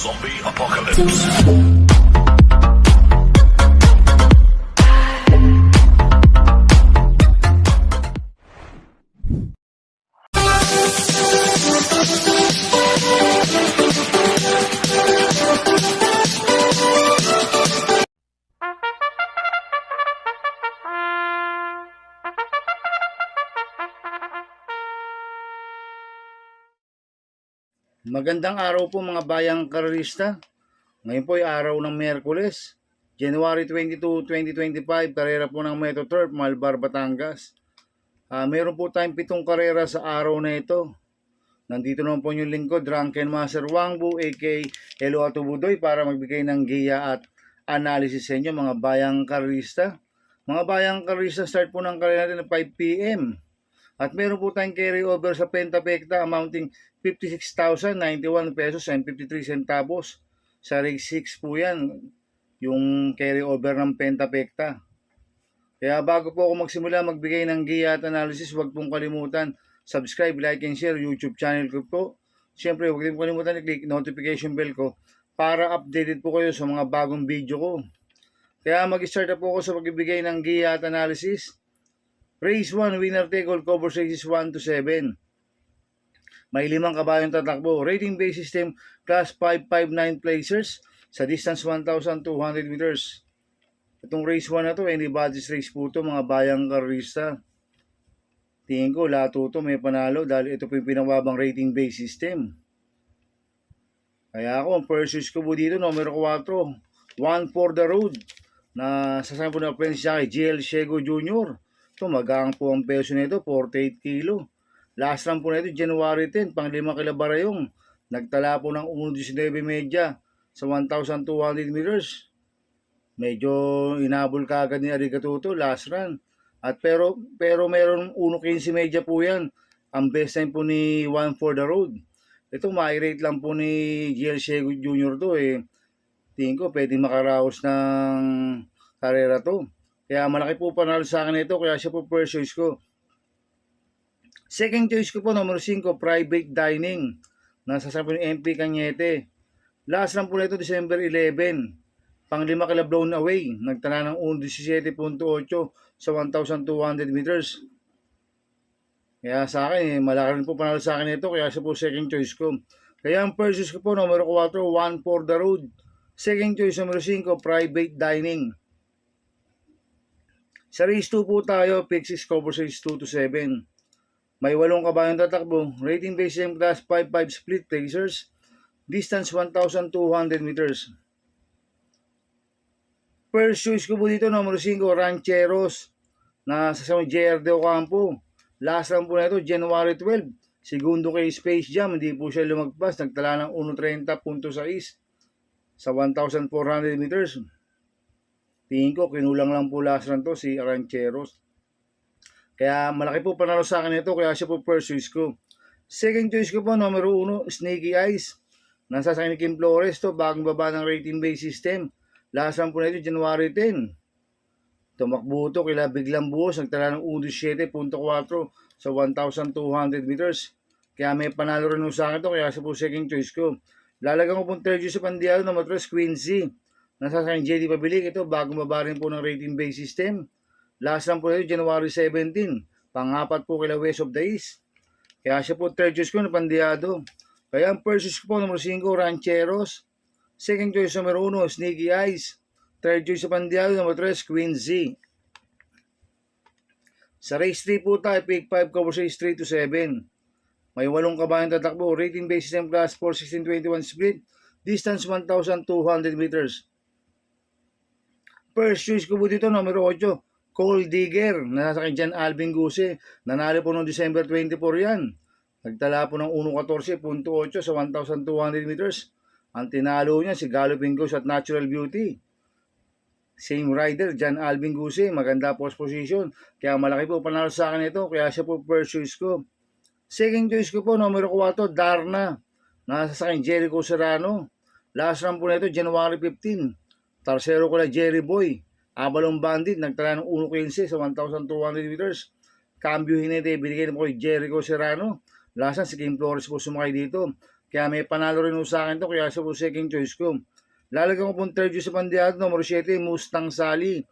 Zombie Apocalypse. Magandang araw po mga bayang karerista. Ngayon po ay araw ng Miyerkules, January 22, 2025, karera po ng Metro Turf, Malbar, Batangas. Meron po tayong 7 karera sa araw na ito. Nandito naman po yung lingkod, Drunken Master Wangbu, aka Elo Atubudoy, para magbigay ng giya at analysis sa inyo mga bayang karerista. Mga bayang karerista, start po ng karera natin at 5 p.m. At meron po tayong carry over sa Pentapecta amounting 56,091 pesos and 53 centavos. Sa Rig 6 po yan, yung carry over ng Pentapecta. Kaya bago po ako magsimula magbigay ng giya at analysis, huwag pong kalimutan subscribe, like, and share YouTube channel ko po. Siyempre, huwag din po kalimutan i-click notification bell ko para updated po kayo sa mga bagong video ko. Kaya mag-start na po ako sa pagbibigay ng giya at analysis. Race 1, winner take all, cover races 1 to 7. May 5 kabayong tatakbo. Rating base system, class 559 placers sa distance 1,200 meters. Itong race 1 na to, anybody's race po to mga bayang karerista. Tingin ko, lahat to may panalo dahil ito po yung pinababang rating base system. Kaya ako, ang first choice ko po dito, numero 4, One for the Road, na sasama po na friends siya kay GL Shego Jr. Tumagang po ang peso nito, 48 kilo. Last run po nito, January 10, pang 5 kila Barayong. Nagtala po ng 1.19 media sa 1,200 meters. Medyo inabol kagad ni Arigatuto, last run. At pero meron 1.15 media po yan. Ang best time po ni One for the Road. Ito, ma-rate lang po ni GL Shego Jr. to eh. Tingin ko, pwedeng makaraos ng karera to. Kaya malaki po panalo sa akin ito, kaya siya po first choice ko. Second choice ko po, numero 5, Private Dining. Nasasama po ni MP Cañete. Last run po nito, December 11. Pang 5 kila blown away. Nagtala ng 1.17.8 sa 1,200 meters. Kaya sa akin, malaki rin po panalo sa akin ito, kaya siya po second choice ko. Kaya ang first choice ko po, numero 4, One for the Road. Second choice, numero 5, Private Dining. Sa race 2 po tayo, pick 6, cover race 2 to 7. May 8 kabayong tatakbo. Rating base system class 5-5 split placers. Distance 1,200 meters. First choice ko po dito, numero 5, Rancheros. Na sasama JR de Ocampo. Last run po na ito, January 12. Segundo kay Space Jam, hindi po siya lumagpas. Nagtala ng 1.30.6 sa 1,400 meters. Tingin ko, kinulang lang po last run to si Rancheros. Kaya malaki po panalo sa akin ito, kaya siya po first choice ko. Second choice ko po, numero 1, Snaky Eyes. Nasasakay ni Kim Flores to, bagong baba ng rating base system. Last run po na ito, January 10. Tumakbo to, kila biglang buhos, nagtala ng 1.7.4 sa 1,200 meters. Kaya may panalo rin sa akin ito, kaya siya po second choice ko. Lalagyan ko pong third choice sa Pandiado, numero 3, Quincy. Nasasakay JD Pabilik, ito bagong baba rin po ng rating base system. Last run po ito, January 17. Pang-4 po kila West of the East. Kaya siya po third choice ko na Pandiado. Kaya ang first choice ko po, numero 5, Rancheros. Second choice, numero 1, Snaky Eyes. Third choice sa Pandiado, numero 3, Quincy. Sa race 3 po tayo, pick 5, cover race 3 to 7. May 8 kabayang tatakbo. Rating base system class 4-16-21 split. Distance 1,200 meters. First choice ko po dito, numero 8, Coal Digger. Nasasakay dyan Alvin Guse. Nanalo po noong December 24 yan. Nagtala po ng 1.14.8 sa 1,200 meters. Ang tinalo niya si Galloping Ghost at Natural Beauty. Same rider, John Alvin Guse. Maganda post position. Kaya malaki po panalo sa akin ito. Kaya siya po first choice ko. Second choice ko po, numero 4, Darna. Nasasakay Jericho Serrano. Last run po na ito, January 15. Tarsero ko na Jerry Boy. Abalong Bandit, nagtala ng 1.15 sa 1,200 meters. Cambio Hinete, binigay na po kay Jericho Serrano. Last run, si Kim Flores po sumakay dito. Kaya may panalo rin sa akin to, kaya siya po second choice ko. Lalagyan ko pong third choice sa pandiado, numero 7, Mustang Sally.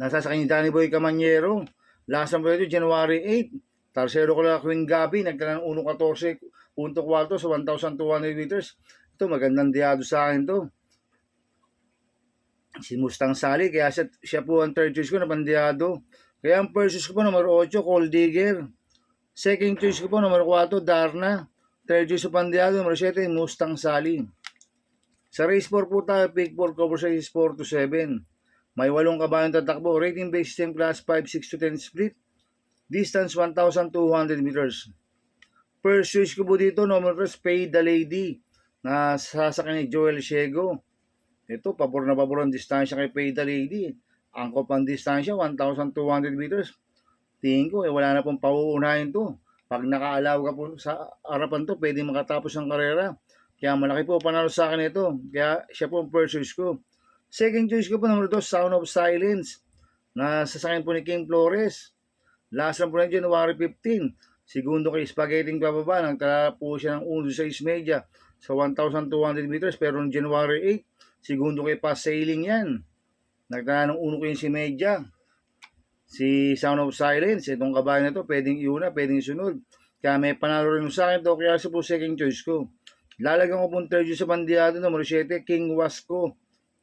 Nasa sa kanya Danny Boy Camanyero. Last number ito, January 8. Tarsero ko lang Queen Gabi, nagtala ng 1.14.4 sa 1,200 meters. Ito, magandang diado sa akin to. Si Mustang Sally, kaya siya po ang third choice ko na pandiado. Kaya ang first choice ko po, numero 8, Cold Digger. Second choice ko po, numero 4, Darna. Third choice ko pandiado, numero 7, Mustang Sally. Sa race 4 po tayo, pick 4, cover size 4 to 7. May 8 kabayong tatakbo. Rating based system class 5, 6 to 10 split. Distance 1,200 meters. First choice ko po dito, numero 3, Pay the Lady. Na sasakyan ni Joel Siego. Ito, pabor na pabor ang distansya kay Pay the Lady. Angkop ang distansya, 1,200 meters. Tingin ko, wala na pong pauunahin to. Pag nakaalaw ka po sa harapan to, pwede makatapos ang karera. Kaya malaki po panalo sa akin ito. Kaya siya po ang first choice ko. Second choice ko po, numero 2, Sound of Silence. Na sasakyan po ni King Flores. Last lang po na January 15. Segundo kay Spaghetti bababa. Nagtala po siya ng 1.6 media sa 1,200 meters. Pero noong January 8, segundo kay Pass Sailing yan. Nagtala ng 1.15 media. Si Sound of Silence, itong kabayan na to, pwedeng iuna, pwedeng isunod. Kaya may panalo rin sa akin to, kaya siya po second choice ko. Lalagyan ko pong third choice sa pandiado, numero 7, King Wasco.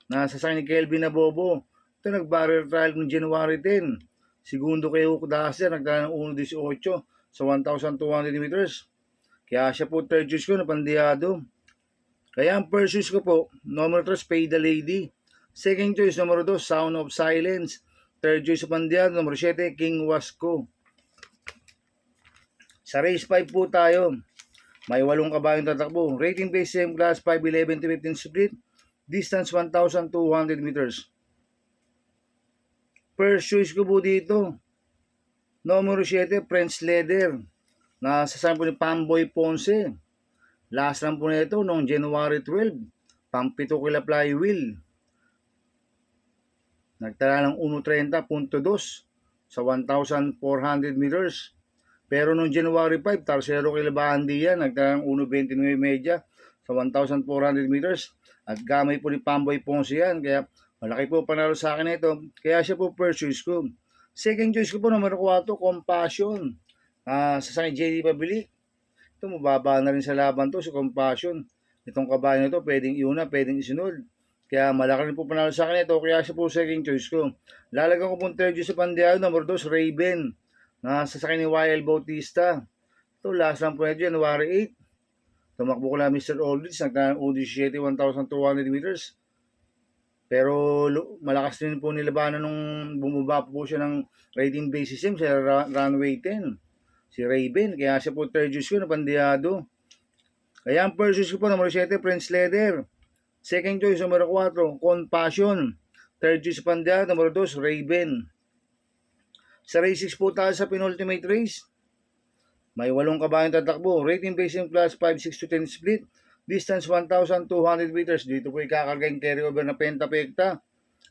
Nasa sa ni Kelvin Nabobo. Ito nag-barrier trial noong January 10. Segundo kay Hook Daser, nagtala ng 1.18 sa 1,200 meters. Kaya siya po third choice ko na pandiado. Kaya ang first choice ko po, numero 3, Pay the Lady. Second choice, numero 2, Sound of Silence. Third choice sa pandiado, numero 7, King Wasco. Sa race 5 po tayo. May 8 kabayong tatakbo. Rating base same class 5, 11 to 15 split. Distance 1,200 meters. First choice ko po dito, numero 7, Prince Leather. Nasasama po ni Pamboy Ponce. Last run po na ito noong January 12. Pampito kila flywheel. Nagtala ng 1.30.2 sa 1,400 meters. Pero noong January 5, Tarsero kila Bandi yan. Nagtala ng 1.29 media sa 1,400 meters. At gamay po ni Pamboy Ponce yan. Kaya malaki po panalo sa akin ito. Kaya siya po first choice ko. Second choice ko po, numero 4, Compassion. Sa JD Pabilik. Ito, mababa na rin sa laban to, si Compassion. Itong kabayan nito, pwedeng iuna, pwedeng isunod. Kaya malaki rin po panalo sa akin ito. Kaya siya po second choice ko. Lalagyan ko pong third choice sa pandiado, numero 2, Raven. Sa ni YL Bautista. Ito, last lang po na January 8. Tumakbo ko lang Mr. Aldridge. Nagtanong U17, 1,200 meters. Pero malakas din po nilabanan nung bumaba po siya ng rating basis system sa runway 10. Si Raven. Kaya siya po third choice ko na pandiado. Kaya ang first choice ko po, numero 7, Prince Leather. Second choice, numero 4, Compassion. Third choice pandiado, numero 2, Raven. Sa race 6 po tayo sa penultimate race. May 8 kabayong tatakbo. Rating based in class 5, 6 to 10 split. Distance 1,200 meters. Dito po ikakargain carry over na pentapekta.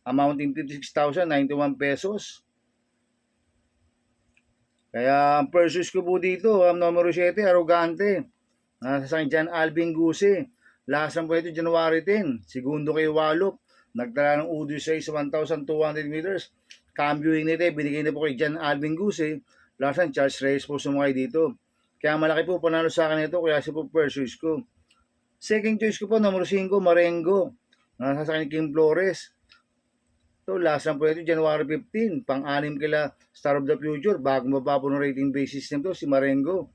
Amounting 56,091 pesos. Kaya ang first choice ko po dito, ang numero 7, Arrogante. Nasa John Alvin Guse. Last lang po ito, January 10. Segundo kay Wallop. Nagtala ng U16 sa 1,200 meters. Cambuing nito, binigay na po kay John Alvin Guse. Last lang, Charles Reyes po sumakay dito. Kaya malaki po panalo sa akin ito, kaya siya po first choice ko. Second choice ko po, numero 5, Marengo. Nasa sa ni King Flores. Ito, last lang po ito, January 15. Pang-anim kila Star of the Future. Bago mababa po ng rating base system to, si Marengo.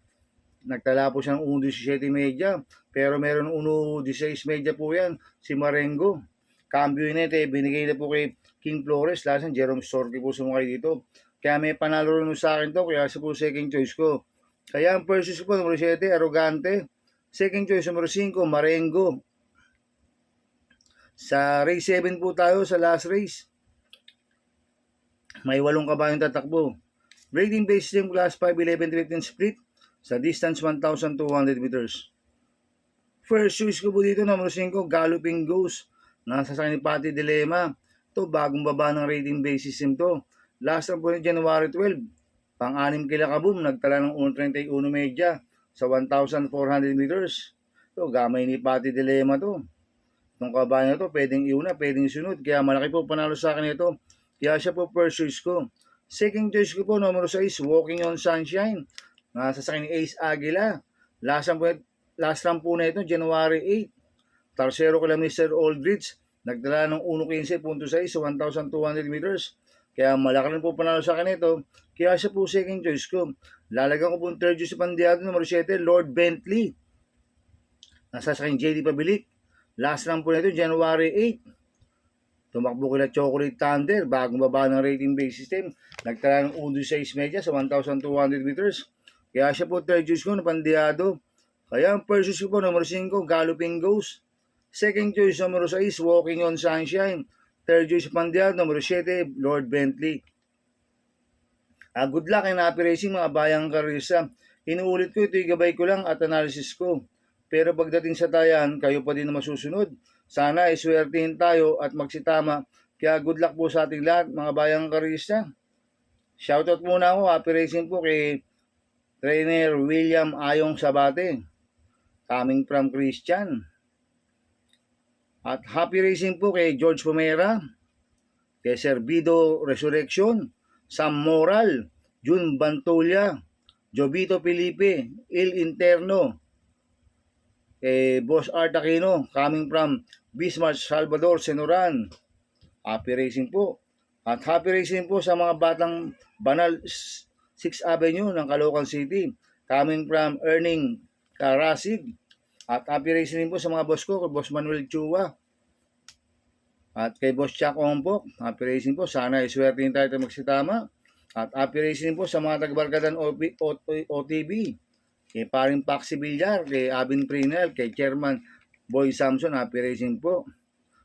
Nagtala po siya ng 1.17 media. Pero meron 1.16 media po yan, si Marengo. Cambio nito, binigay na po kay King Flores. Last lang, Jerome Storky po sumakay dito. Kaya may panalo rin sa akin to, kaya siya po second choice ko. Kaya ang first choice ko po, numero 7, Arrogante. Second choice, numero 5, Marengo. Sa race 7 po tayo, sa last race. May 8 kabayong tatakbo. Rating base system class 5, 11 to 15 split. Sa distance 1,200 meters. First choice ko po dito, numero 5, Galloping Ghost. Nasa sa ni Patty Dilema. Ito, bagong baba ng rating base system to. Last lang po ni January 12. Pang-anim kila Kaboom, nagtala ng 1.31 media sa 1,400 meters. So, gamay ni Pati Dilema to. Itong kabayan na to, pwedeng iuna, pwedeng sunod. Kaya malaki po panalo sa akin ito. Kaya siya po first choice ko. Second choice ko po, numero 6, Walking on Sunshine. Nasa sa akin ni Ace Aguila. Last round po na ito, January 8. Tarsero ko lang Mr. Aldridge. Nagdala ng 1.15.6 sa 1,200 meters. Kaya malaki rin po panalo sa akin ito. Kaya siya po second choice ko. Lalagyan ko po third choice sa pandiado, numero 7, Lord Bentley. Nasa sa akin JD Pabilik. Last round po na ito, January 8. Tumakbo kila Chocolate Thunder, bagong baba ng rating base system. Nagtala ng 1.6 media sa 1,200 meters. Kaya siya po third choice ko na pandiado. Kaya ang first choice ko po, numero 5, Galloping Ghost. Second choice, numero 6, Walking on Sunshine. Third choice pandiado, numero 7, Lord Bentley. Good luck and happy racing mga bayang karisa. Inuulit ko, ito gabay ko lang at analysis ko. Pero pagdating sa tayan, kayo pa din na masusunod. Sana iswertihin tayo at magsitama. Kaya good luck po sa ating lahat, mga bayang karista. Shoutout muna ako, happy racing po kay Trainer William Ayong Sabate, coming from Christian. At happy racing po kay George Pumera, kay Servido Resurrection, Sam Moral, Jun Bantolia, Jovito Felipe, Il Interno, Boss Art Aquino, coming from Bismarck, Salvador, Senoran. Happy racing po. At happy racing po sa mga batang Banal 6th Avenue ng Caloocan City, coming from Erning Karasig. At happy racing po sa mga boss ko, kay Boss Manuel Chua. At kay Boss Chuck Ompok, happy racing po. Sana iswerte tayo magsitama. At happy racing po sa mga taga-Barkadan OTB. Kay Paring Paxi Villar, kay Abin Prinel, kay Chairman Boy Samson, happy racing po.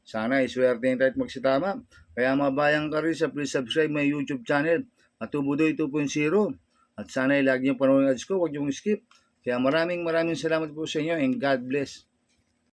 Sana iswerte tayo magsitama. Kaya mga bayang karisa, please subscribe my YouTube channel at Tubudoy 2.0. At sana lagi nyo panoorin ads ko, huwag nyo skip. Kaya maraming salamat po sa inyo and God bless.